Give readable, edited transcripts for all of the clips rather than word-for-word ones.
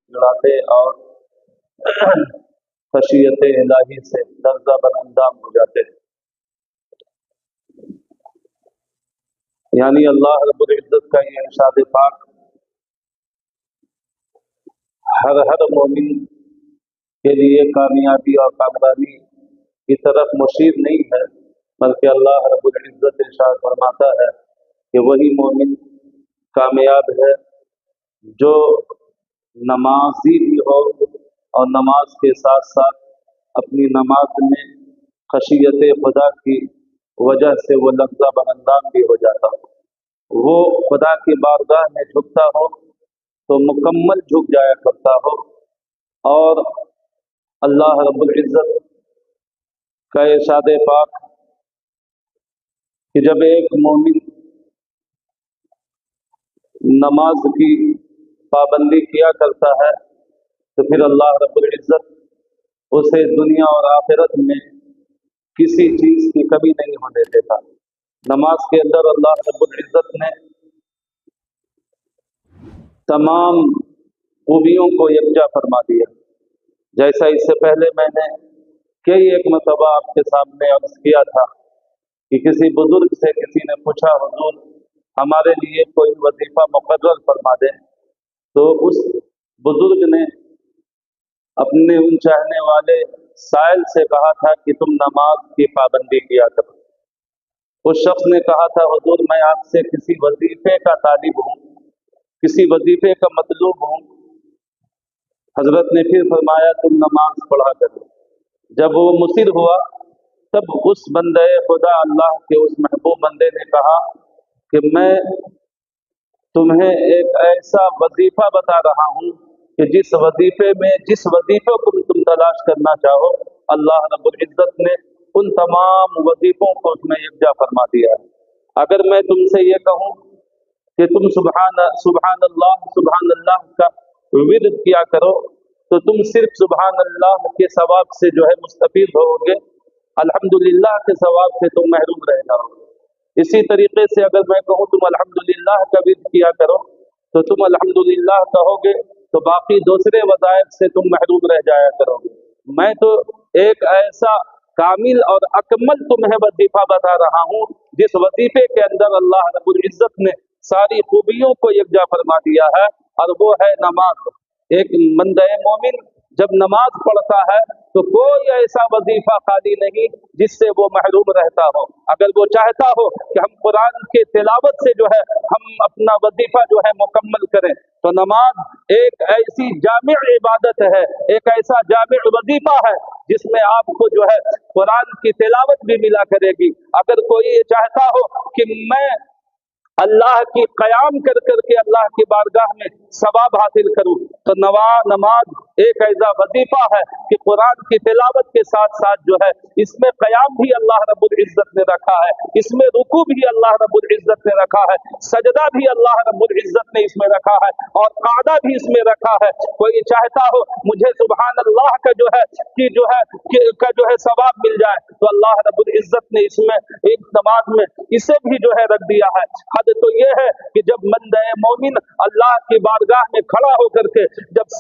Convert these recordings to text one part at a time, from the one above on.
गिड़गिड़ाते और खशियत इलाही से लर्जा बर अंदाम हो जाते हैं। यानी अल्लाह रब्बुल इज्जत का ये इरशाद पाक हर मोमिन के लिए कामयाबी और कामरानी की तरफ मुशीर नहीं है, बल्कि अल्लाह रब्बुल इज्जत इरशाद फरमाता है कि वही मोमिन कामयाब है जो नमाजी भी हो और नमाज के साथ साथ अपनी नमाज में खशियत खुदा की वजह से वो लफ्ज़ा बरअंदाम भी हो जाता हो, वो खुदा की बारगाह में झुकता हो तो मुकम्मल झुक जाया करता हो। और अल्लाह रब्बुल इज्जत का इरशाद पाक कि जब एक मोमिन नमाज की पाबंदी किया करता है तो फिर अल्लाह रब्बुल इज्जत उसे दुनिया और आखिरत में किसी चीज़ की कमी नहीं होने देता। नमाज के अंदर अल्लाह रब्बुल इज्जत ने तमाम खूबियों को यकजा फरमा दिया। जैसा इससे पहले मैंने कई एक मरतबा आपके सामने अर्ज किया था कि किसी बुजुर्ग से किसी ने पूछा, हुजूर हमारे लिए कोई वजीफा मुकर्रर फरमा दें, तो उस बुजुर्ग ने अपने उन चाहने वाले साइल से कहा था कि तुम नमाज की पाबंदी किया करो। उस शख्स ने कहा था, हुजूर मैं आपसे किसी वजीफे का तालिब हूँ, किसी वजीफे का मतलूब हूँ। हजरत ने फिर फरमाया तुम नमाज पढ़ा करो। जब वो मुसिर हुआ तब उस बंदे खुदा अल्लाह के उस महबूब बंदे ने कहा कि मैं तुम्हें एक ऐसा वजीफा बता रहा हूँ कि जिस वजीफे को तुम तलाश करना चाहो, अल्लाह रब्बुल इज्जत ने उन तमाम वजीफों को उसमें यकजा फरमा दिया है। अगर मैं तुमसे ये कहूँ कि तुम सुभान अल्लाह का विर्द किया करो तो तुम सिर्फ सुभान अल्लाह के सवाब से जो है मुस्तफीद होगे, अल्हम्दुलिल्लाह के सवाब से तुम महरूम रह जाओगे। इसी तरीके से अगर मैं कहूँ तुम अल्हम्दुलिल्लाह का विर्द किया करो तो तुम अल्हम्दुलिल्लाह कहोगे तो बाकी दूसरे वज़ाइफ से तुम महरूम रह जाया करोगे। मैं तो एक ऐसा कामिल और अकमल तुम्हें वजीफा बता रहा हूँ जिस वजीफे के अंदर अल्लाह रब्बुल इज्जत ने सारी खूबियों को यकजा फरमा दिया है, और वो है नमाज। एक बंदे मोमिन जब नमाज पढ़ता है तो कोई ऐसा वजीफा खाली नहीं जिससे वो महरूम रहता हो। अगर वो चाहता हो कि हम कुरान के तिलावत से जो है हम अपना वजीफा जो है मुकम्मल करें, तो नमाज एक ऐसी जामिअ इबादत है, एक ऐसा जामिअ वजीफा है जिसमें आपको जो है कुरान की तिलावत भी मिला करेगी। अगर कोई ये चाहता हो कि मैं अल्लाह की क़याम कर करके अल्लाह की बारगाह में सवाब हासिल करूं, तो नमाज एक ऐसा वजीफा है कि कुरान की तिलावत के साथ साथ जो है इसमें क़याम भी अल्लाह रब्बुल इज्जत ने रखा है, इसमें रुकू भी अल्लाह रब्बुल इज्जत ने रखा है, सजदा भी अल्लाह रब्बुल इज्जत ने इसमें रखा है, और क़ादा भी इसमें रखा है। कोई चाहता हो मुझे सुभान अल्लाह का जो है सवाब मिल जाए, तो अल्लाह रब्बुल इज्जत ने इसमें एक नमाज में इसे भी जो है रख दिया है। तो ये है कि जब बंदे मोमिन अल्लाह की बारगाह में खड़ा होकर के जब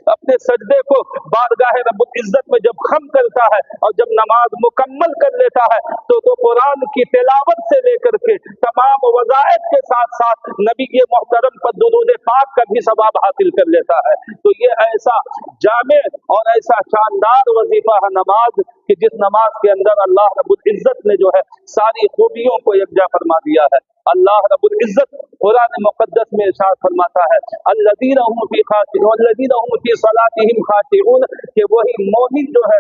अपने सजदे को बारगाह रब्बुल इज्जत में जब खम करता है और जब नमाज मुकम्मल कर लेता है तो कुरान की तिलावत से लेकर के तमाम वज़ाइफ के साथ साथ नबी के मोहतरम पर दुरूद पाक का भी सवाब हासिल कर लेता है। तो ये ऐसा जामे और ऐसा शानदार वजीफा है नमाज कि जिस नमाज के अंदर अल्लाह रब्बुल इज्जत ने जो है सारी खूबियों को यकजा फरमा दिया है। अल्लाह रब्बुल इज्जत कुरान मुक़द्दस में इरशाद फरमाता है, अल्लज़ीना हुम फ़ी सलातिहिम ख़ाशिऊन, कि वही मोमिन जो है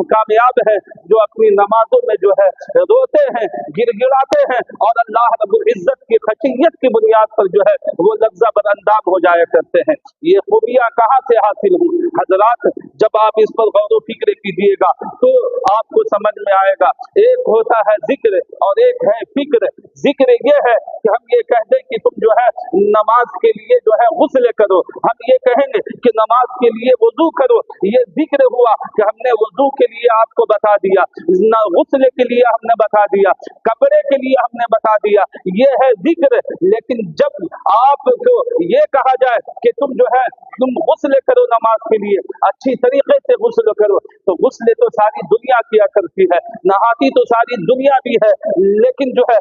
कामयाब है जो अपनी नमाजों में जो है रोते हैं, गिड़गिड़ाते हैं और अल्लाह रब्बुल इज्जत की खशियत की बुनियाद पर जो है वो लफ्ज़ा बरअंदाम हो जाया करते हैं। ये खूबियाँ कहाँ से हासिल हुई? हजरात, जब आप इस पर गौर व फिक्र कीजिएगा तो आपको समझ में आएगा। एक होता है जिक्र और एक है फिक्र। जिक्र ये है कि हम ये कह दें कि तुम जो है नमाज के लिए जो है गुस्ल करो, हम ये कहेंगे कि नमाज के लिए वुजू करो, ये जिक्र हुआ कि हमने वुजू के लिए आपको बता दिया, गुस्ल के लिए हमने बता दिया, कपड़े के लिए हमने बता दिया, ये है जिक्र। लेकिन जब आपको ये कहा जाए कि तुम जो है तुम गुस्ल करो नमाज के लिए, अच्छी तरीके से गुस्ल करो, तो गुस्ल तो सारी दुनिया किया करती है, नहाती तो सारी दुनिया भी है, लेकिन जो है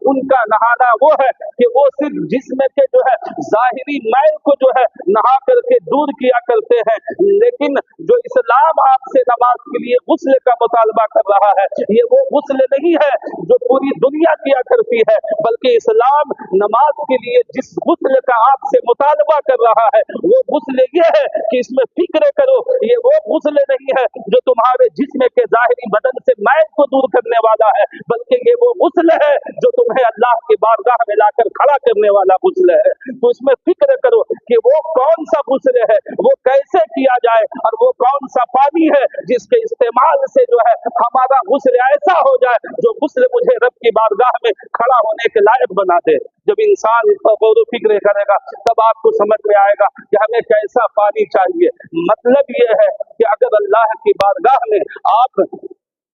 उनका नहाना वो है कि वो सिर्फ जिस्म के जो है जाहिरी मैल को जो है नहा करके दूर किया करते हैं। लेकिन जो इस्लाम आपसे नमाज के लिए गुस्ल का मुतालबा कर रहा है, ये वो गुस्ल नहीं है जो पूरी दुनिया किया करती है, बल्कि इस्लाम नमाज के लिए जिस गुस्ल का आपसे मुतालबा कर रहा है वो गुस्ल ये है कि इसमें फिक्र करो, ये वो गुस्ल नहीं है जो तुम्हारे जिस्म के जाहिरी बदन से मैल को दूर करने वाला है, बल्कि ये वो गुस्ल है जो तुम्हें अल्लाह की बारगाह में लाकर खड़ा करने वाला गुस्ल है। तो इसमें फिक्र करो कि वो कौन सा गुस्ल है, वो कैसे किया जाए, और वो कौन सा पानी है जिसके इस्तेमाल से जो है हमारा गुस्ल ऐसा हो जाए जो गुस्ल मुझे रब की बारगाह में खड़ा होने के लायक बना दे। जब इंसान इस पर गौर फिक्र करेगा तब आपको समझ में आएगा कि हमें कैसा पानी चाहिए। मतलब ये है कि अगर अल्लाह की बारगाह में आप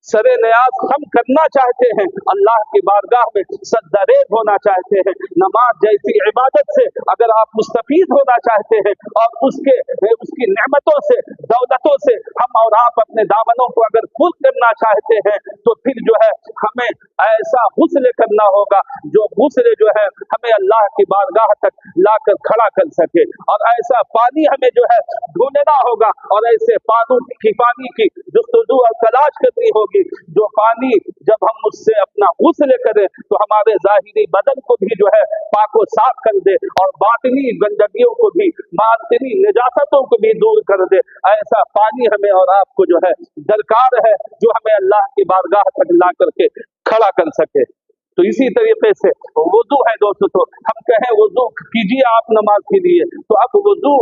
सरे न्याज हम करना चाहते हैं, अल्लाह की बारगाह में सद्दरेज होना चाहते हैं, नमाज जैसी इबादत से अगर आप मुस्तफीद होना चाहते हैं और उसकी नेमतों से दौलतों से हम और आप अपने दामनों को अगर खुल करना चाहते हैं, तो फिर जो है हमें ऐसा गुस्ल करना होगा जो गुस्ल जो है हमें अल्लाह की बारगाह तक लाकर खड़ा कर सके, और ऐसा पानी हमें जो है ढूंढना होगा, और ऐसे पानी की जुस्तजू और तलाश करनी होगी जो पानी जब हम उससे अपना गुस्ल करें तो हमारे जाहिरी बदन को भी जो है पाको साफ कर दे और बातिनी गंदगियों को भी, बातिनी निजासतों को भी दूर कर दे। ऐसा पानी हमें और आपको जो है दरकार है जो हमें अल्लाह की बारगाह तक ला करके खड़ा कर सके। तो इसी तरीके से वुजू है दोस्तों, तो हम कहें वुजू कीजिए आप नमाज के लिए, तो अब वुजू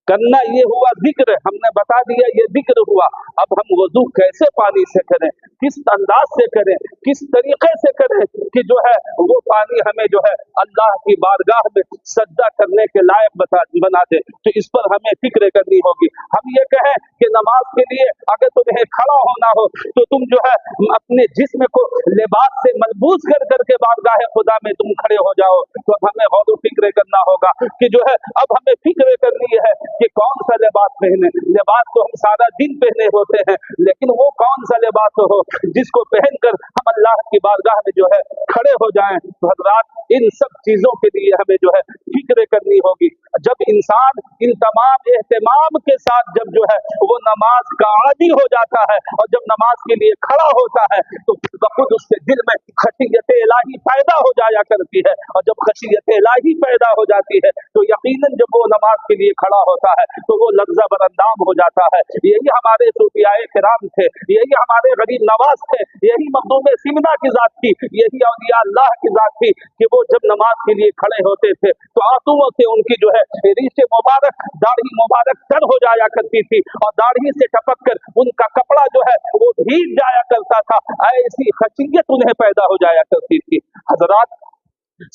करना ये हुआ जिक्र, हमने बता दिया ये जिक्र हुआ। अब हम वुजू कैसे पानी से करें, किस अंदाज से करें, किस तरीके से करें कि जो है वो पानी हमें जो है अल्लाह की बारगाह में सजदा करने के लायक बना दे, तो इस पर हमें फिक्र करनी होगी। हम ये कहें कि नमाज के लिए अगर तुम्हें खड़ा होना हो तो तुम जो है अपने जिस्म को लिबास से मलबूस कर करके बारगाह खुदा में तुम खड़े हो जाओ, तो हमें गौर फिक्र करना होगा कि जो है अब हमें फिक्र करनी है कि कौन सा लिबास पहने। लिबास तो हम सारा दिन पहने होते हैं, लेकिन वो कौन सा लिबास हो जिसको पहनकर हम अल्लाह की बारगाह में जो है खड़े हो जाएं। तो हज़रात इन सब चीजों के लिए हमें जो है फिक्र करनी होगी। जब इंसान इन तमाम एहतमाम के साथ जब जो है वो नमाज का आदी हो जाता है और जब नमाज के लिए खड़ा होता है तो खुद उसके दिल में खशियत इलाही पैदा हो जाया करती है, और जब खशियत इलाही पैदा हो जाती है तो यकीनन जब वो नमाज के लिए खड़ा होता है तो वो लफ्ज़ बरअंदाम हो जाता है। यही हमारे सूफियाए किराम थे, यही हमारे गरीब नवाज थे, यही मखदूम सिमना की जात थी, यही औलिया अल्लाह की जात थी कि वो जब नमाज के लिए खड़े होते थे तो आंसुओं से उनकी जो है रीशे मुबारक, दाढ़ी मुबारक तर हो जाया करती थी, और दाढ़ी से टपक कर उनका कपड़ा जो है वो भीग जाया करता था। ऐसी खशियत उन्हें पैदा हो जाया करती थी। हजरात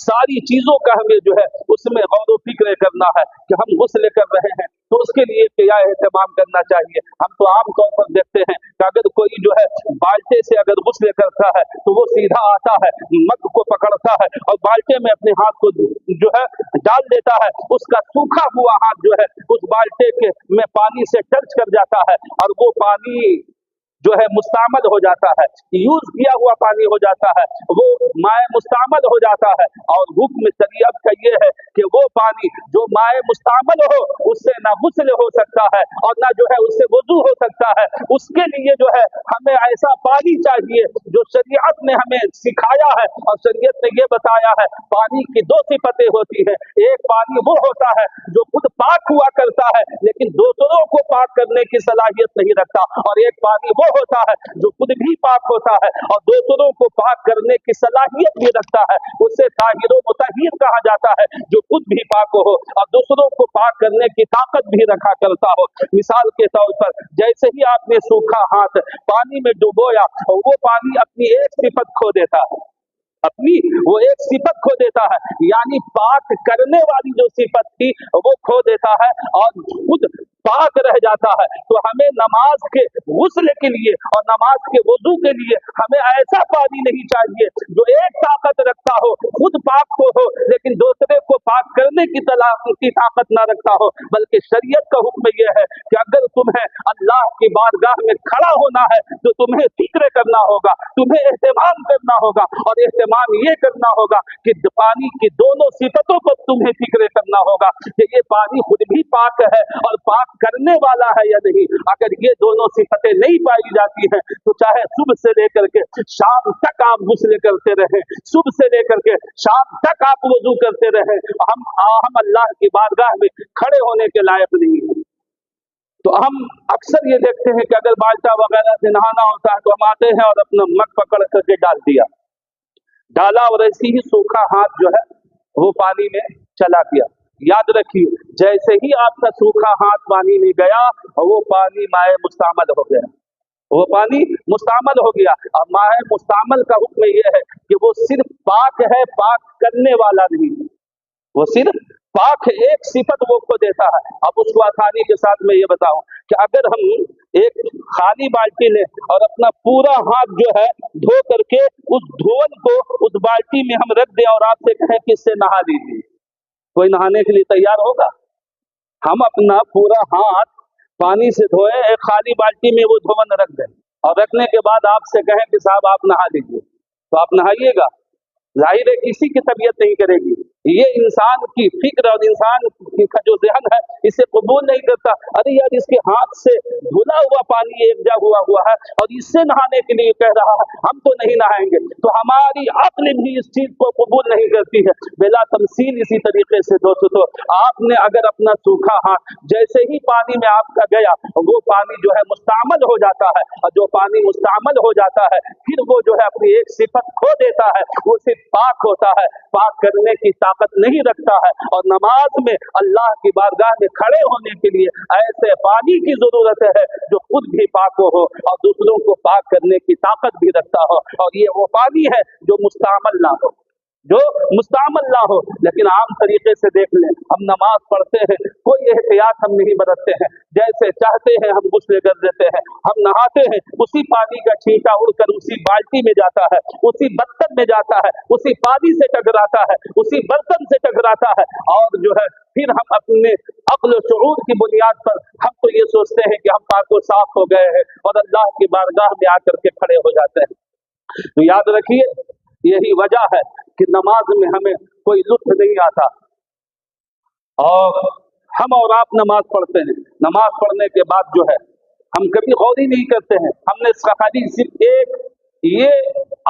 सारी चीजों का हमें जो है उसमें गौर व फिक्र करना है कि हम गुस्ल कर रहे हैं तो उसके लिए क्या एहतमाम करना चाहिए। हम तो आम तौर पर देखते हैं कि अगर कोई जो है बाल्टे से अगर गुस्ल करता है तो वो सीधा आता है, मग को पकड़ता है और बाल्टे में अपने हाथ को जो है डाल देता है, उसका सूखा हुआ हाथ जो है उस बाल्टे के में पानी से टच कर जाता है और वो पानी जो है मुस्तामल हो जाता है, यूज किया हुआ पानी हो जाता है, वो माए मुस्तामल हो जाता है। और हुक्म शरीयत का ये है कि वो पानी जो माए मुस्तामल हो उससे ना गुस्ल हो सकता है और ना जो है उससे वुजू हो सकता है। उसके लिए जो है हमें ऐसा पानी चाहिए जो शरीयत ने हमें सिखाया है, और शरीयत ने ये बताया है पानी की दो सिफतें होती है। एक पानी वो होता है जो खुद पाक हुआ करता है लेकिन दूसरों को पाक करने की सलाहियत नहीं रखता, और एक पानी वो होता है जो खुद भी पाक होता है और दूसरों को पाक करने की सलाहियत भी रखता है। उससे ताहिर व मुतहिर कहा जाता है, जो खुद भी पाक हो और दूसरों को पाक करने की ताकत भी रखा करता हो। मिसाल के तौर पर जैसे ही आपने सूखा हाथ पानी में डुबोया वो पानी अपनी एक सिफत खो देता है, अपनी वो एक सिफत खो देता है, यानी पाक करने वाली जो सिफत थी वो खो देता है और खुद पाक रह जाता है। तो हमें नमाज के गुस्ल के लिए और नमाज के वुजू के लिए हमें ऐसा पानी नहीं चाहिए जो एक ताकत रखता हो, खुद पाक हो लेकिन दूसरे को पाक करने की ताकत ना रखता हो। बल्कि शरीयत का हुक्म यह है कि अगर तुम्हें अल्लाह की बारगाह में खड़ा होना है तो तुम्हें फिक्र करना होगा, तुम्हें एहतमाम करना होगा, और एहतमाम ये करना होगा कि पानी की दोनों सिफतों को तुम्हें फिक्र करना होगा कि ये पानी खुद भी पाक है और पाक करने वाला है या नहीं। अगर ये दोनों सिफतें नहीं पाई जाती हैं तो चाहे सुबह से लेकर के शाम तक आप गुस्ल करते रहे, सुबह से लेकर के शाम तक आप वुजू करते रहे, हम अल्लाह की बारगाह में खड़े होने के लायक नहीं हैं। तो हम अक्सर ये देखते हैं कि अगर बाल्टा वगैरह से नहाना होता है तो हम आते हैं और अपना मग पकड़ करके डाला और ऐसी ही सूखा हाथ जो है वो पानी में चला गया। याद रखिए, जैसे ही आपका सूखा हाथ पानी में गया वो पानी माए मुस्तामल हो गया, वो पानी मुस्तामल हो गया। अब माए मुस्तामल का हुक्म यह है कि वो सिर्फ पाक है, पाक करने वाला नहीं, वो सिर्फ पाक एक सिफत वो को देता है। अब उसको आसानी के साथ मैं ये बताऊं कि अगर हम एक खाली बाल्टी लें और अपना पूरा हाथ जो है धो करके उस धोवन को उस बाल्टी में हम रख दें और आपसे कहें कि इससे नहा लीजिए, कोई नहाने के लिए तैयार होगा? हम अपना पूरा हाथ पानी से धोए, एक खाली बाल्टी में वो धोवन रख दें और रखने के बाद आपसे कहें कि साहब आप नहा लीजिए, तो आप नहाइएगा? जाहिर है किसी की तबीयत नहीं करेगी। ये इंसान की फिक्र और इंसान का जो ज़हन है इसे कबूल नहीं करता। अरे यार, इसके हाथ से धुला हुआ पानी एक जगह हुआ है और इससे नहाने के लिए कह रहा है, हम तो नहीं नहाएंगे। तो हमारी अक्ल भी इस चीज को कबूल नहीं करती है। बेला तमसील इसी तरीके से दोस्तों, आपने अगर अपना सूखा हाथ जैसे ही पानी में आपका गया वो पानी जो है मुस्तामल हो जाता है, और जो पानी मुस्तामल हो जाता है फिर वो जो है अपनी एक सिफत खो देता है, वो सिर्फ पाक होता है, पाक करने की ताकत नहीं रखता है। और नमाज में अल्लाह की बारगाह में खड़े होने के लिए ऐसे पानी की जरूरत है जो खुद भी पाक हो और दूसरों को पाक करने की ताकत भी रखता हो, और ये वो पानी है जो मुस्तामल ना हो, जो मुस्तामल ना हो। लेकिन आम तरीके से देख लें, हम नमाज पढ़ते हैं, कोई एहतियात हम नहीं बरतते हैं, जैसे चाहते हैं हम गुस्ल कर देते हैं। हम नहाते हैं, उसी पानी का छींटा उड़कर उसी बाल्टी में जाता है, उसी बर्तन में जाता है, उसी पानी से टकराता है, उसी बर्तन से टकराता है, और जो है फिर हम अपने अक्ल शऊर की बुनियाद पर हम तो ये सोचते हैं कि हम पाक व साफ हो गए हैं और अल्लाह की बारगाह में आकर के खड़े हो जाते हैं। तो याद रखिए, यही वजह है कि नमाज में हमें कोई लुत्फ नहीं आता। और हम और आप नमाज पढ़ते हैं, नमाज पढ़ने के बाद जो है हम कभी गौर ही नहीं करते हैं। हमने खाली सिर्फ एक ये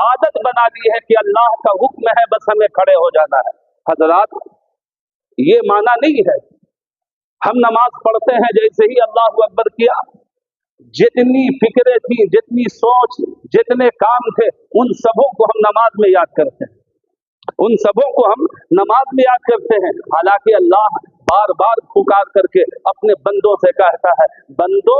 आदत बना ली है कि अल्लाह का हुक्म है, बस हमें खड़े हो जाना है। हजरात, ये माना नहीं है। हम नमाज पढ़ते हैं, जैसे ही अल्लाह अकबर किया, जितनी फिक्रें थी, जितनी सोच, जितने काम थे, उन सबों को हम नमाज में याद करते हैं, उन सबों को हम नमाज में याद करते हैं। हालांकि अल्लाह बार बार पुकार करके अपने बंदों से कहता है, बंदो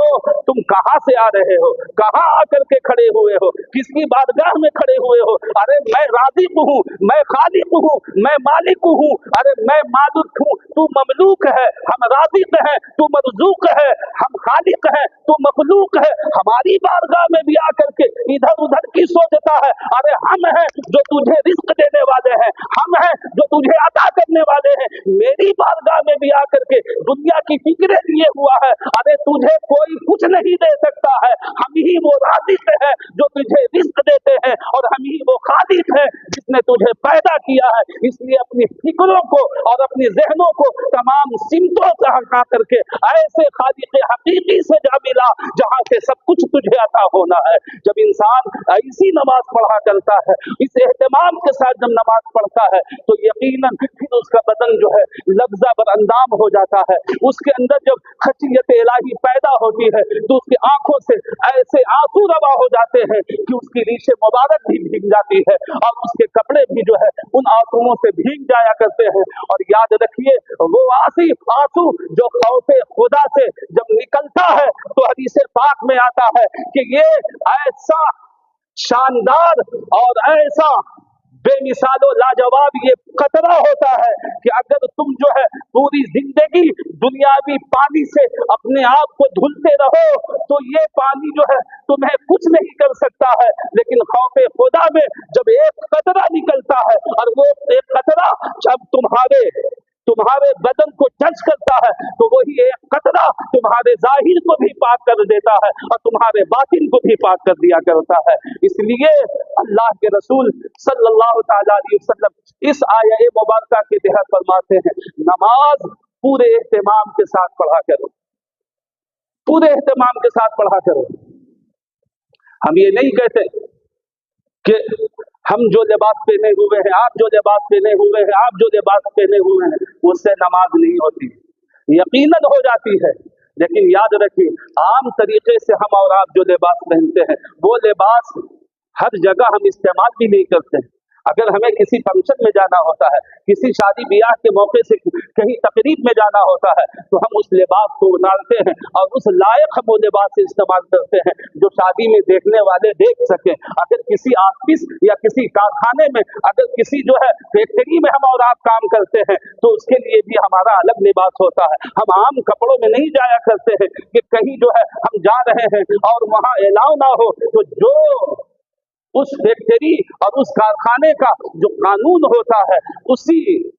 तुम कहां से आ रहे हो, कहां आकर के खड़े हुए हो, किसकी बारगाह में खड़े हुए हो? अरे मैं राज़िक हूँ, मैं खालिक हूँ, मैं मालिक हूँ, अरे मैं मालिक हूँ, तू ममलूक है। हम राज़िक है, तू मरज़ूक है, हम खालिक है, तू मखलूक है। हमारी बारगाह में भी आकर के इधर उधर की सोचता है। अरे हम हैं जो तुझे रिस्क देने वाले हैं, हम हैं जो तुझे अता करने वाले हैं। मेरी बारगाह में भी आकर के दुनिया की फिक्रें लिए हुआ है। अरे तुझे कोई कुछ नहीं दे सकता है, हम ही वो राज़िक है जो तुझे रिस्क देते हैं, और हम ही वो खालिक है जिसने तुझे पैदा किया है। इसलिए अपनी फिक्रों को और अपनी ज़हनों को तमाम सिमतों से हटा करके ऐसे खालिक हकीकी से जा मिला जहां से सब कुछ तुझे अता होना है। जब इंसान ऐसी नमाज पढ़ा करता है, इस एहतमाम के साथ जब नमाज पढ़ता है, तो यकीनन फिर उसका बदन जो है लफ्ज़ा बर अंदाम हो जाता है। उसके अंदर जब खशियत इलाही पैदा होती है तो उसकी आंखों से ऐसे आंसू रवा हो जाते हैं कि उसकी रीशे मुबारक भी भीग जाती है, और उसके कपड़े भी जो है उन आंसुओं से भीग जाया करते हैं। और याद रखिए, वो आंसू जो खौफे खुदा से जब निकलता है तो हदीस पाक में आता है कि ये ऐसा शानदार और ऐसा बेमिसालो लाजवाब ये कतरा होता है कि अगर तुम जो है पूरी जिंदगी दुनियावी पानी से अपने आप को धुलते रहो तो ये पानी जो है तुम्हें कुछ नहीं कर सकता है, लेकिन खौफे खुदा में जब एक कतरा निकलता है और वो एक कतरा जब तुम्हारे बदन को टच करता है तो वही एक कतरा तुम्हारे जाहिर को भी पाक कर देता है और तुम्हारे बातिन को भी पाक कर दिया करता है। इसलिए अल्लाह के रसूल सल्लल्लाहु ताला अलैहि वसल्लम इस आया मुबारका के तहत फरमाते हैं, नमाज पूरे एहतमाम के साथ पढ़ा करो, पूरे एहतमाम के साथ पढ़ा करो। हम ये नहीं कहते कि हम जो लिबास पहने हुए हैं, आप जो लिबास पहने हुए हैं, आप जो लिबास पहने हुए हैं, उससे नमाज नहीं होती, यकीनन हो जाती है। लेकिन याद रखिए, आम तरीके से हम और आप जो लिबास पहनते हैं वो लिबास हर जगह हम इस्तेमाल भी नहीं करते हैं। अगर हमें किसी फंक्शन में जाना होता है, किसी शादी ब्याह के मौके से कहीं तकरीब में जाना होता है, तो हम उस लिबास को उतारते हैं और उस लायक हम वो लिबास इस्तेमाल करते हैं जो शादी में देखने वाले देख सकें। अगर किसी ऑफिस या किसी कारखाने में, अगर किसी जो है फैक्ट्री में हम और आप काम करते हैं तो उसके लिए भी हमारा अलग लिबास होता है। हम आम कपड़ों में नहीं जाया करते हैं कि कहीं जो है हम जा रहे हैं और वहां अलाउ ना हो तो जो उस फैक्ट्री और उस कारखाने का जो कानून होता है उसी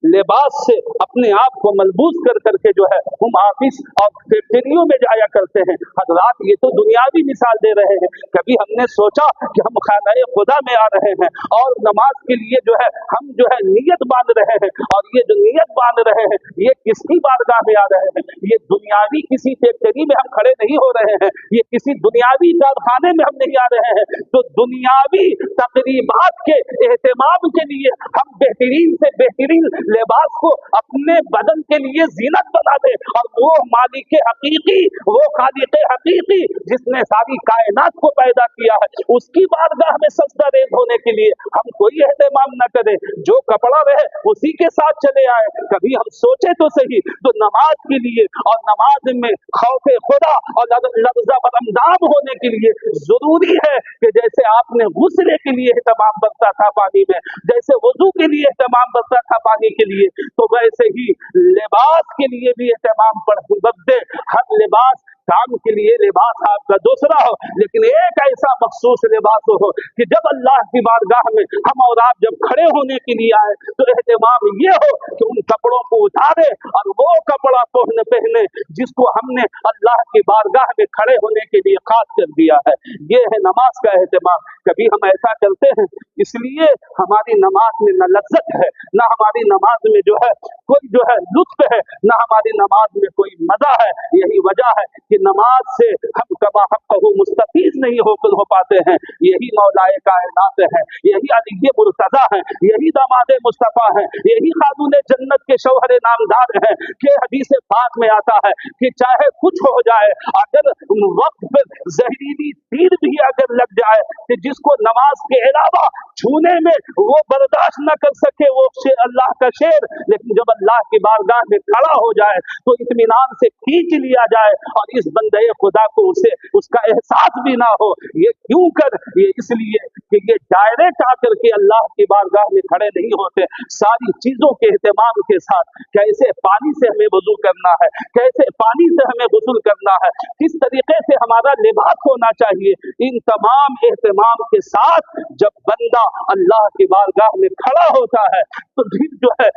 लिबास से अपने आप को मलबूस कर करके जो है हम ऑफिस और फैक्ट्रियों में जाया करते हैं। हज़रात, ये तो दुनियावी मिसाल दे रहे हैं। कभी हमने सोचा कि हम खानाए खुदा में आ रहे हैं और नमाज के लिए जो है हम जो है नियत बांध रहे हैं, और ये जो नियत बांध रहे हैं ये किसकी बारगाह में आ रहे हैं? ये दुनियावी किसी फैक्ट्री में हम खड़े नहीं हो रहे हैं, ये किसी दुनियावी कारखाने में हम नहीं आ रहे हैं। तो दुनियावी तकरीबात के एहतमाम के लिए हम बेहतरीन से बेहतरीन लिबास को अपने बदन के लिए जीनत बना दे, और वो मालिक हकीकी, वो खालिक हकीकी जिसने सारी कायनात को पैदा किया है, उसकी बारगाह में सजदा रेज़ होने के लिए हम कोई एहतमाम न करें, जो कपड़ा रहे उसी के साथ चले आए। कभी हम सोचे तो सही, तो नमाज के लिए और नमाज में खौफे खुदा और लफ्ज़ा बरमदाम होने के लिए जरूरी है कि जैसे आपने गुस्ले के लिए एहतमाम बरता था पानी में, जैसे वुजू के लिए एहतमाम बरता था पानी के लिए, तो वैसे ही लिबास के लिए भी एहतमाम बरते। हर लिबास काम के लिए लिबास आपका दूसरा हो, लेकिन एक ऐसा मखसूस लिबास हो कि जब अल्लाह की बारगाह में हम और आप जब खड़े होने के लिए आए तो एहतमाम ये हो कि उन कपड़ों को उतारे और वो कपड़ा पहने जिसको हमने अल्लाह की बारगाह में खड़े होने के लिए खास कर दिया है। ये है नमाज का एहतमाम। कभी हम ऐसा करते हैं, इसलिए हमारी नमाज में न लज्जत है, न हमारी नमाज में जो है कोई जो है लुत्फ है, न हमारी नमाज में कोई मजा है। यही वजह है कि नमाज से हम कमा हक़्क़हू मुस्तफ़ीज़ नहीं हो पाते हैं। यही मौलाए कायनात है, यही अली मुर्तज़ा है, यही दामाद मुस्तफ़ा है, यही खातून जन्नत के शौहर नामदार हैं कि हदीस पाक में आता है कि चाहे कुछ हो जाए, अगर वक्त पर जहरीली तीर भी अगर लग जाए कि जिसको नमाज के अलावा छूने में वो बर्दाश्त न कर सके, वो अल्लाह का शेर, लेकिन जब अल्लाह की बारगाह में खड़ा हो जाए तो इत्मीनान से खींच लिया जाए और इस बंदे खुदा को उसे उसका एहसास भी ना हो। ये क्यों कर? ये इसलिए कि ये डायरेक्ट आकर के अल्लाह की बारगाह में खड़े नहीं होते। सारी चीजों के एहतमाम के साथ, कैसे पानी से हमें वुजू करना है, कैसे पानी से हमें गुस्ल करना है, किस तरीके से हमारा लिबास होना चाहिए, इन तमाम एहतमाम के साथ जब बंदा अल्लाह की बारगाह में खड़ा होता है तो फिर जो है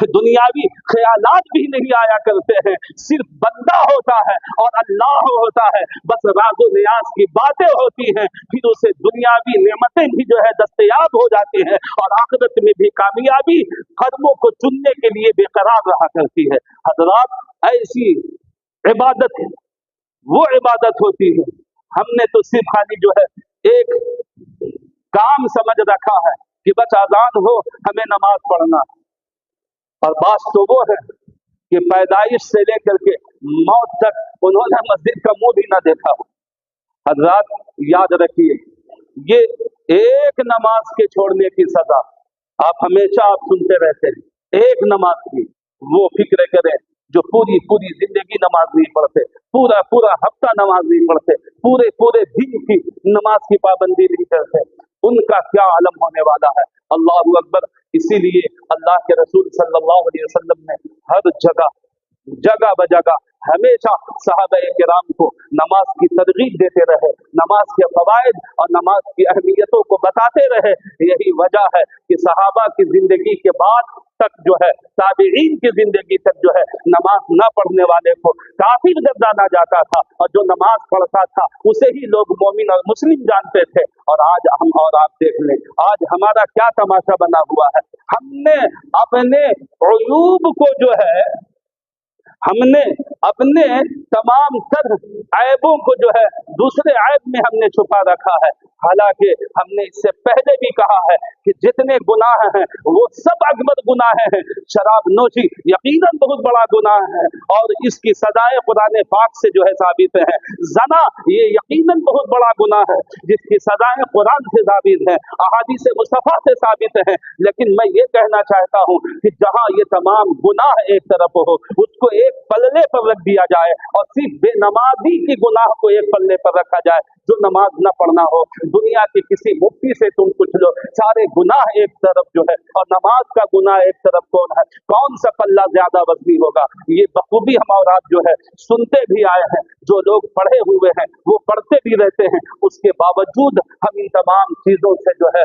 दुनियावी ख्यालात भी नहीं आया करते हैं। सिर्फ बंदा होता है और अल्लाह होता है, बस राज़ो नियाज की बातें होती हैं। फिर उसे दुनियावी नेमतें भी जो है दस्तयाब हो जाती हैं और आखिरत में भी कामयाबी कदमों को चुनने के लिए बेकरार रहा करती है। हज़रात, ऐसी इबादत वो इबादत होती है, हमने तो सिर्फ खाली जो है एक काम समझ रखा है कि बस अज़ान हो हमें नमाज पढ़ना, और बात तो वो है कि पैदाइश से लेकर के मौत तक उन्होंने मस्जिद का मुंह भी ना देखा हो। हज़रात, याद रखिए, ये एक नमाज के छोड़ने की सजा आप हमेशा सुनते रहते हैं। एक नमाज की वो फिक्र करें जो पूरी पूरी जिंदगी नमाज नहीं पढ़ते, पूरा पूरा हफ्ता नमाज नहीं पढ़ते, पूरे पूरे दिन की नमाज की पाबंदी नहीं करते, उनका क्या आलम होने वाला है। अल्लाहु अकबर। इसीलिए अल्लाह के रसूल सल्लल्लाहु अलैहि वसल्लम ने हर जगह जगह बजगह हमेशा सहाबाए किराम को नमाज की तरगीब देते रहे, नमाज के फवाइद और नमाज की अहमियतों को बताते रहे। यही वजह है कि सहाबा की जिंदगी के बाद तक जो है, ताबीईन की जिंदगी तक जो है, नमाज न पढ़ने वाले को काफिर गर्दाना जाता था, और जो नमाज पढ़ता था उसे ही लोग मोमिन और मुस्लिम जानते थे। और आज हम और आप देख लें, आज हमारा क्या तमाशा बना हुआ है। हमने अपने उयूब को जो है, हमने अपने तमाम तर ऐबों को जो है दूसरे ऐब में हमने छुपा रखा है। हालांकि हमने इससे पहले भी कहा है कि जितने गुनाह हैं वो सब अकबर गुनाह हैं। शराब नोशी यकीनन बहुत बड़ा गुनाह है और इसकी सजाएं कुरान पाक से जो है साबित है। ज़ना ये यकीनन बहुत बड़ा गुनाह है जिसकी सजाएं कुरान से साबित है, अहादीस मुस्तफा से साबित है। लेकिन मैं ये कहना चाहता हूँ कि जहाँ ये तमाम गुनाह एक तरफ हो, उसको एक पल्ले पर रख दिया जाए और सिर्फ बेनमाजी के गुनाह को एक पल्ले पर रखा जाए, जो नमाज न पढ़ना हो। दुनिया के किसी मुफ्ती से तुम पूछ लो, सारे गुनाह एक तरफ जो है और नमाज का गुनाह एक तरफ कौन है, कौन सा पल्ला ज्यादा वजनी होगा। ये बखूबी हम और आप जो है सुनते भी आए हैं। जो लोग पढ़े हुए हैं वो पढ़ते भी रहते हैं, उसके बावजूद हम इन तमाम चीजों से जो है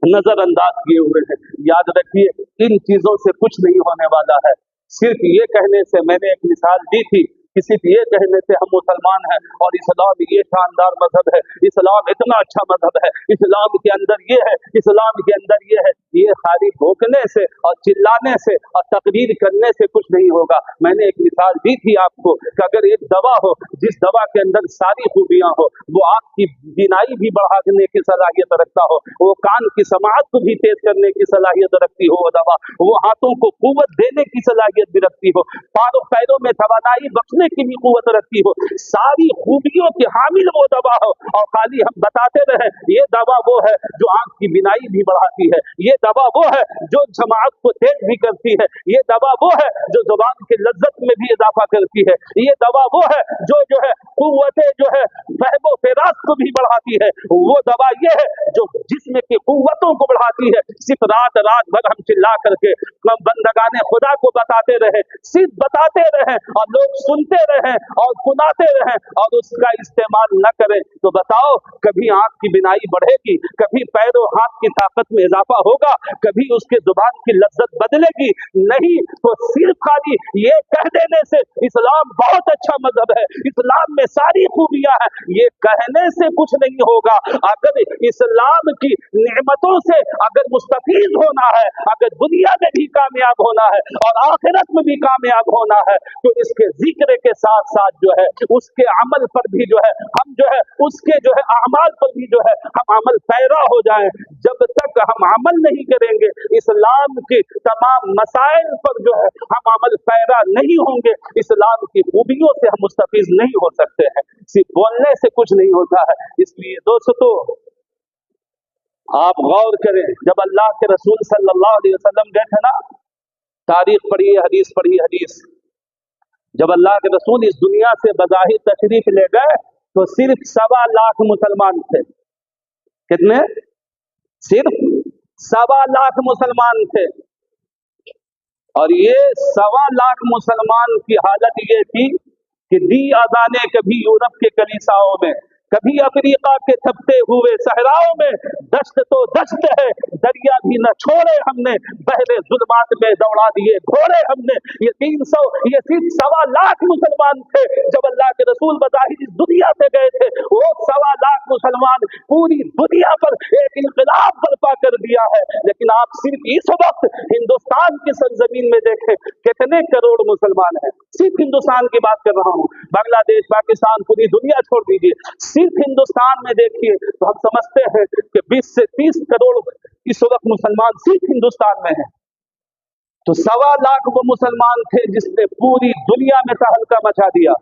नजरअंदाज किए हुए हैं। याद रखिए, इन चीजों से कुछ नहीं होने वाला है। सिर्फ ये कहने से, मैंने एक मिसाल दी थी कि सिर्फ ये कहने से हम मुसलमान हैं और इस्लाम ये शानदार मजहब है, इस्लाम इतना अच्छा मजहब है, इस्लाम के अंदर ये है, इस्लाम के अंदर ये है, ये खाली भोंकने से और चिल्लाने से और तकरीर करने से कुछ नहीं होगा। मैंने एक मिसाल दी थी आपको कि अगर एक दवा हो, जिस दवा के अंदर सारी खूबियां हो, वो आपकी बीनाई भी बढ़ाने की सलाहियत रखता हो, वो कान की समाअत को भी तेज करने की सलाहियत रखती हो वो दवा, वो हाथों को कुव्वत देने की सलाहियत भी रखती हो, पैरों में तवानाई बख्शने की भी कुव्वत रखती हो, सारी खूबियों की हामिल वो दवा हो, और खाली हम बताते रहे ये दवा वो है जो आंख की बिनाई भी बढ़ाती है, ये दवा वो है जो जमात को तेज भी करती है, ये दवा वो है जो जुबान की लज्जत में भी इजाफा करती है, ये दवा वो है जो है कुव्वते जो है फहमो फेरास को भी बढ़ाती है, वो दवा ये है जो जिस्म की कुव्वतों को बढ़ाती है। सिर्फ रात रात भर हम चिल्ला करके बंदगाने खुदा को बताते रहे, सिर्फ बताते रहे और लोग सुनते रहे और सुनाते रहे और उसका इस्तेमाल न करें, तो बताओ कभी आंख की बिनाई बढ़ेगी, कभी पैरों हाथ की ताकत में इजाफा होगा, कभी उसके जुबान की लज्जत बदलेगी? नहीं। तो सिर्फ खाली ये कह देने से इस्लाम बहुत अच्छा मजहब है, इस्लाम में सारी खूबियां हैं, ये कहने से कुछ नहीं होगा। अगर इस्लाम की नेमतों से अगर मुस्तफीद होना है, अगर दुनिया में भी कामयाब होना है और आखिरत में भी कामयाब होना है, तो इसके जिक्र के साथ साथ जो है उसके अमल पर भी जो है हम जो है उसके जो है अमाल पर भी जो है हम अमल पैरा हो जाएं। जब तक हम अमल नहीं करेंगे इस्लाम के तमाम मसाइल पर जो है हम अमल पैरा नहीं होंगे, इस्लाम की खूबियों से हम मुस्तफीज नहीं हो सकते हैं। सिर्फ बोलने से कुछ नहीं होता है। इसलिए दोस्तों आप गौर करें, जब अल्लाह के रसूल सल्लल्लाहु अलैहि वसल्लम गए थे ना, तारीख पढ़िए, हदीस पढ़िए, हदीस, जब अल्लाह के रसूल इस दुनिया से बज़ाहिर तशरीफ ले गए तो सिर्फ 1.25 लाख मुसलमान थे। कितने? सिर्फ 1.25 लाख मुसलमान थे। और ये 1.25 लाख मुसलमान की हालत ये थी कि दी अजाने कभी यूरोप के कलीसाओं में, कभी अफ्रीका के थपते हुए सहराओं में, दश्त तो दश्त है दरिया भी न छोड़े हमने, बहरे जुल्मात में दौड़ा दिए घोड़े हमने। ये 300 ये सिर्फ 1.25 लाख मुसलमान थे जब अल्लाह के रसूल बज़ाहिर इस दुनिया से गए थे। वो 1.25 लाख मुसलमान पूरी दुनिया पर एक इनकलाब बर्पा कर दिया है। लेकिन आप सिर्फ इस वक्त हिंदुस्तान की सरजमीन में देखें कितने करोड़ मुसलमान हैं। सिर्फ हिंदुस्तान की बात कर रहा हूँ, बांग्लादेश, पाकिस्तान, पूरी दुनिया छोड़ दीजिए, सिर्फ हिंदुस्तान में देखिए तो हम समझते हैं कि 20 से 30 करोड़ इस वक्त मुसलमान सिर्फ हिंदुस्तान में हैं। तो 1.25 लाख वो मुसलमान थे जिसने पूरी दुनिया में तहलका मचा दिया,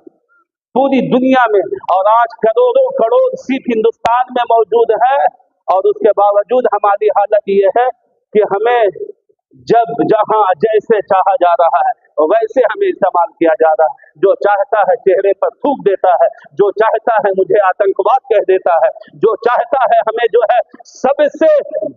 पूरी दुनिया में। और आज करोड़ों करोड़ सिर्फ हिंदुस्तान में मौजूद है, और उसके बावजूद हमारी हालत ये है कि हमें जब जहां जैसे चाहा जा रहा है वैसे हमें इस्तेमाल किया जा रहा है। जो चाहता है चेहरे पर थूक देता है, जो चाहता है मुझे आतंकवाद कह देता है, जो चाहता है हमें जो है सबसे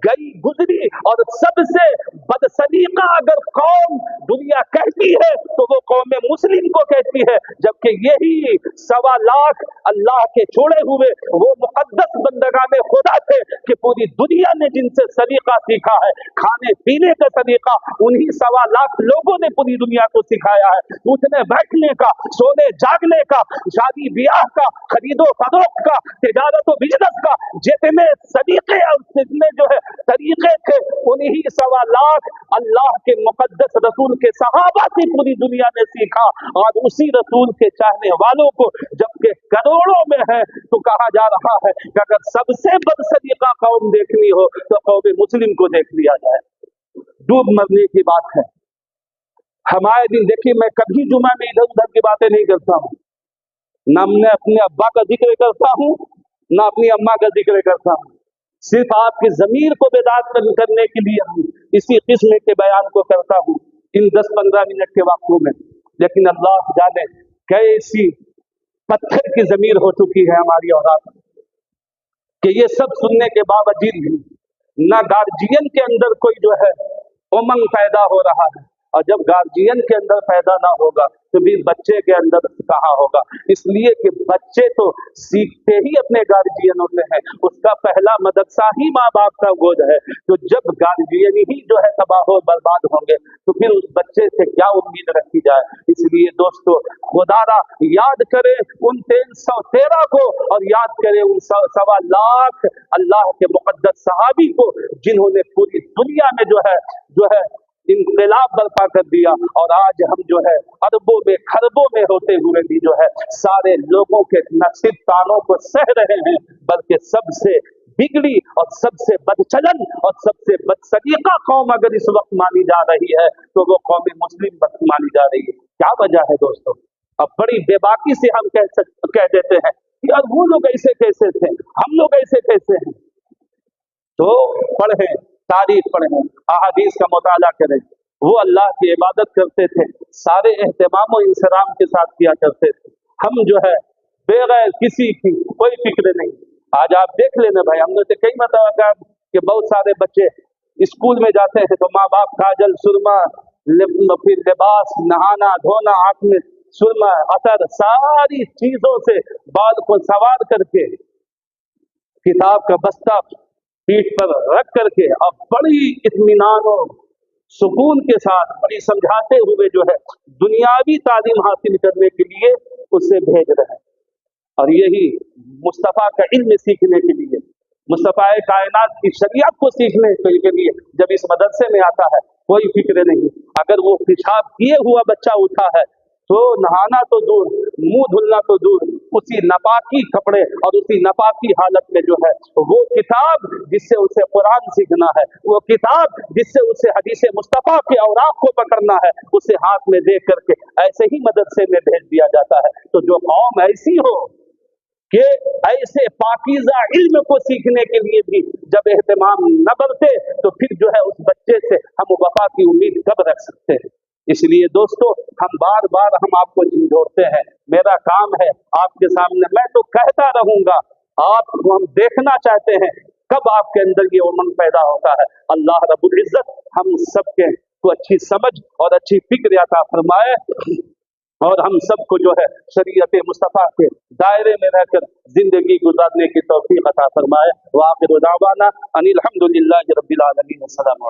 गई गुजरी और सबसे बदसलीका अगर कौम दुनिया कहती है तो वो कौम मुस्लिम को कहती है, जबकि यही 1.25 लाख अल्लाह के छोड़े हुए वो मुकद्दस बंदगाने खुदा थे कि पूरी दुनिया ने जिनसे सलीका सीखा है, खाने पीने का सलीका उन्हीं 1.25 लाख लोगों ने पूरी दुनिया को सिखाया है। उठने बैठने का, सोने जागने का, शादी ब्याह का, खरीदो फरोख्त का, तिजारत और बिजनेस का, जितने सलीके और जितने जो है तरीके थे उन्हीं 1.25 लाख अल्लाह के मुकद्दस रसूल के सहाबा से पूरी दुनिया ने सीखा। और उसी रसूल के चाहने वालों को जबकि करोड़ों में है तो कहा जा रहा है कि अगर सबसे बदसलीका कौम देखनी हो तो कौम मुस्लिम को देख लिया जाए। डूब मरने की बात है। हमारे दिन देखिए, मैं कभी जुमा में इधर उधर की बातें नहीं करता हूँ, ना मैं अपने अब्बा का जिक्र करता हूँ ना अपनी अम्मा का जिक्र करता हूँ, सिर्फ आपकी ज़मीर को बेदार करने के लिए हम इसी किस्म के बयान को करता हूँ इन 10-15 मिनट के वक्तों में। लेकिन अल्लाह जाने कैसी पत्थर की ज़मीर हो चुकी है हमारी औलाद कि ये सब सुनने के बावजूद भी ना गार्जियन के अंदर कोई जो है उमंग पैदा हो रहा है, और जब गार्जियन के अंदर पैदा ना होगा तो भी बच्चे के अंदर कहाँ होगा। इसलिए कि बच्चे तो सीखते ही अपने गार्जियनों से हैं, उसका पहला मदरसा ही माँ बाप का गोद है। तो जब गार्जियन ही जो है तबाह और बर्बाद होंगे तो फिर उस बच्चे से क्या उम्मीद रखी जाए। इसलिए दोस्तों, खुदारा याद करे उन 313 को और याद करे उन 1.25 लाख अल्लाह के मुकद्दस सहाबी को जिन्होंने पूरी दुनिया में जो है इनकलाब बर्पा कर दिया। और आज हम जो है अरबों में खरबों में होते हुए भी जो है सारे लोगों के नसीब तानों को सह रहे हैं, बल्कि सबसे बिगड़ी और सबसे बदचलन और सबसे बदसलीका कौम अगर इस वक्त मानी जा रही है तो वो कौम मुस्लिम मानी जा रही है। क्या वजह है दोस्तों? अब बड़ी बेबाकी से हम कह देते हैं कि यार वो लोग ऐसे कैसे थे, हम लोग ऐसे कैसे हैं। तो पढ़ें, तारीख पढ़ें, अहादीस का मुताला करें। वो अल्लाह की इबादत करते थे, सारे एहतमाम और इंसराम के साथ किया करते थे। हम जो है बगैर किसी की कोई फिक्र नहीं। आज आप देख लेना भाई, हमने तो कई मरतबा कहा कि बहुत सारे बच्चे स्कूल में जाते हैं तो माँ बाप काजल, सुरमा, फिर लिबास, नहाना धोना, आँख में सुरमा, अतर, सारी चीजों से बाल को सवार करके किताब का बस्ता पीठ पर रख करके अब बड़ी इत्मीनान और सुकून के साथ बड़ी समझाते हुए जो है दुनियावी तालीम हासिल करने के लिए उसे भेज रहे हैं। और यही मुस्तफ़ा का इल्म सीखने के लिए, मुस्तफ़ा कायनात की शरीयत को सीखने के लिए जब इस मदरसे में आता है कोई फिक्र नहीं। अगर वो पेशाब किए हुआ बच्चा उठा है तो नहाना तो दूर, मुंह धुलना तो दूर, उसी नपाकी कपड़े और उसी नपाकी हालत में जो है वो किताब जिससे उसे कुरान सीखना है, वो किताब जिससे उसे हदीस मुस्तफ़ा के औराक को पकड़ना है, उसे हाथ में दे करके ऐसे ही मदरसे में भेज दिया जाता है। तो जो कौम ऐसी हो कि ऐसे पाकीज़ा इल्म को सीखने के लिए भी जब एहतमाम न बरते तो फिर जो है उस बच्चे से हम वफा की उम्मीद कब रख सकते हैं। इसलिए दोस्तों, हम बार बार हम आपको झिझोड़ते हैं। मेरा काम है आपके सामने, मैं तो कहता रहूंगा, आपको हम देखना चाहते हैं कब आपके अंदर ये उमंग पैदा होता है। अल्लाह रब्बुल इज्जत हम सबके को अच्छी समझ और अच्छी फिक्र अता फरमाए और हम सबको जो है शरीयत मुस्तफ़ा के दायरे में रहकर जिंदगी गुजारने की तौफीक अता फरमाए। व आखिर दावाना अनिल हम्दुलिल्लाहि रब्बिल आलमीन। अस्सलामु अलैकुम।